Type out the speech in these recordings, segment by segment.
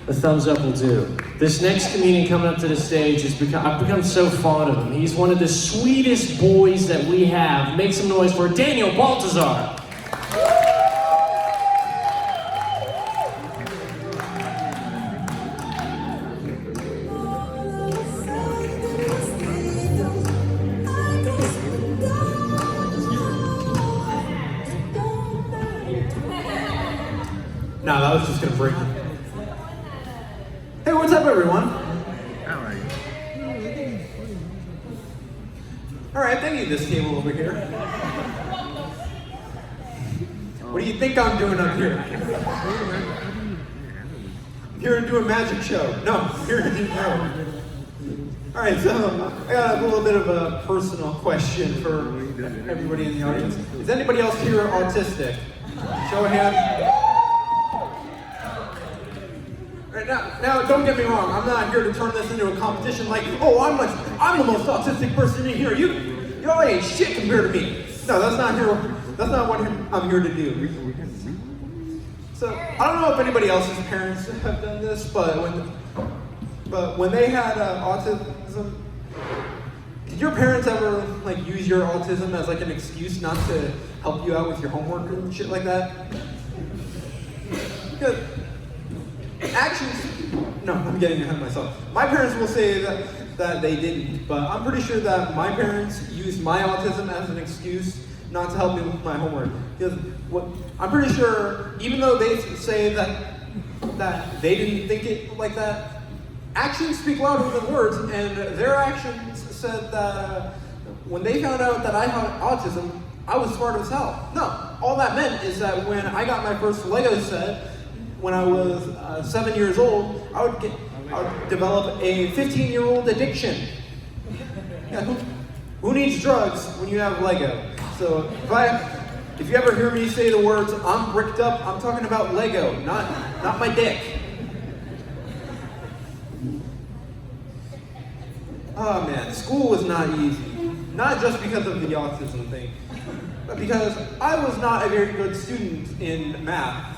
A thumbs up will do. This next comedian coming up to the stage I've become so fond of him. He's one of the sweetest boys that we have. Make some noise for Daniel Baltazar. No, that was just gonna break it. Hey, what's up, everyone? How are you? All right, they need this table over here. What do you think I'm doing up here? I'm here to do a magic show. No, I'm here to do no. All right, so I got a little bit of a personal question for everybody in the audience. Is anybody else here autistic? Show of hands. Right, now, don't get me wrong. I'm not here to turn this into a competition like, oh, I'm the most autistic person in here. You all ain't shit compared to me. No, that's not what I'm here to do. So I don't know if anybody else's parents have done this, but when they had autism, did your parents ever like use your autism as like an excuse not to help you out with your homework and shit like that? Because no, I'm getting ahead of myself. My parents will say that they didn't, but I'm pretty sure that my parents used my autism as an excuse not to help me with my homework. Because I'm pretty sure, even though they say that they didn't think it like that, actions speak louder than words, and their actions said that when they found out that I had autism, I was smart as hell. No, all that meant is that when I got my first Lego set, when I was 7 years old, I would develop a 15-year-old addiction. Yeah, who needs drugs when you have Lego? So if you ever hear me say the words, I'm bricked up, I'm talking about Lego, not my dick. Oh man, school was not easy. Not just because of the autism thing, but because I was not a very good student in math.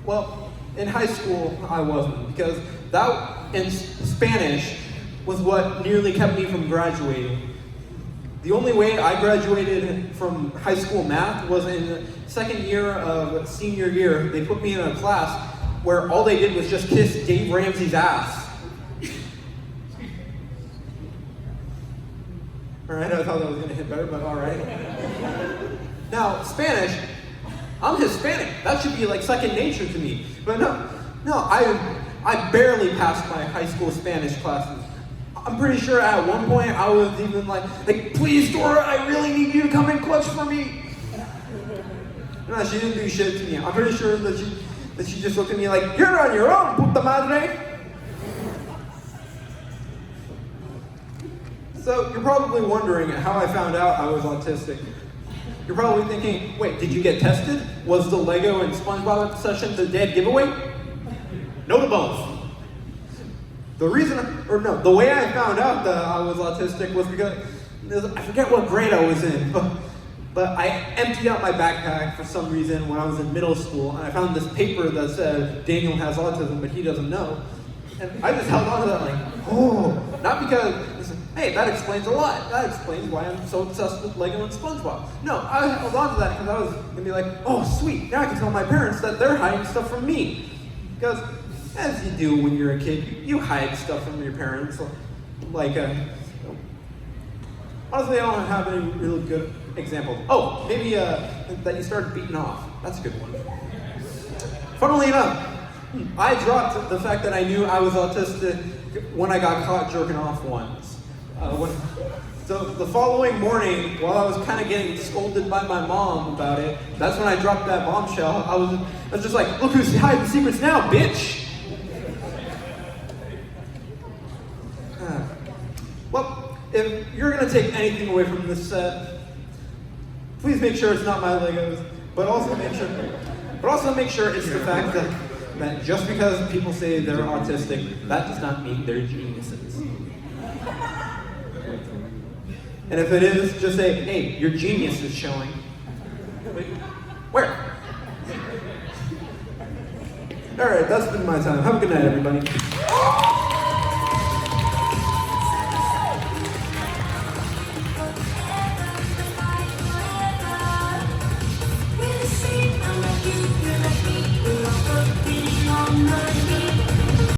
Well, in high school, I wasn't, because that and Spanish was what nearly kept me from graduating. The only way I graduated from high school math was in the second year of senior year. They put me in a class where all they did was just kiss Dave Ramsey's ass. All right, I thought that was going to hit better, but all right. Now, Spanish, I'm Hispanic. That should be like second nature to me. But no, I barely passed my high school Spanish classes. I'm pretty sure at one point I was even like, please, Dora, I really need you to come in clutch for me. No, she didn't do shit to me. I'm pretty sure that she just looked at me like, you're on your own, puta madre. So you're probably wondering how I found out I was autistic. You're probably thinking, wait, did you get tested? Was the Lego and SpongeBob session the dead giveaway? No to both. The way I found out that I was autistic was because, I forget what grade I was in, but I emptied out my backpack for some reason when I was in middle school, and I found this paper that said, Daniel has autism, but he doesn't know. And I just held on to that like, oh, not because, hey, that explains a lot. That explains why I'm so obsessed with Lego and SpongeBob. No, I held on to that because I was going to be like, oh, sweet, now I can tell my parents that they're hiding stuff from me. Because, as you do when you're a kid, you hide stuff from your parents. Honestly, I don't have any really good examples. Oh, maybe that you started beating off. That's a good one. Funnily enough, I dropped the fact that I knew I was autistic when I got caught jerking off once. So the following morning, while I was kind of getting scolded by my mom about it, that's when I dropped that bombshell. I was just like, look who's hiding the secrets now, bitch! Well, if you're going to take anything away from this set, please make sure it's not my Legos, but also make sure it's the fact that just because people say they're autistic, that does not mean they're geniuses. And if it is, just say, hey, your genius is showing. Wait, where? All right, that's been my time. Have a good night, everybody.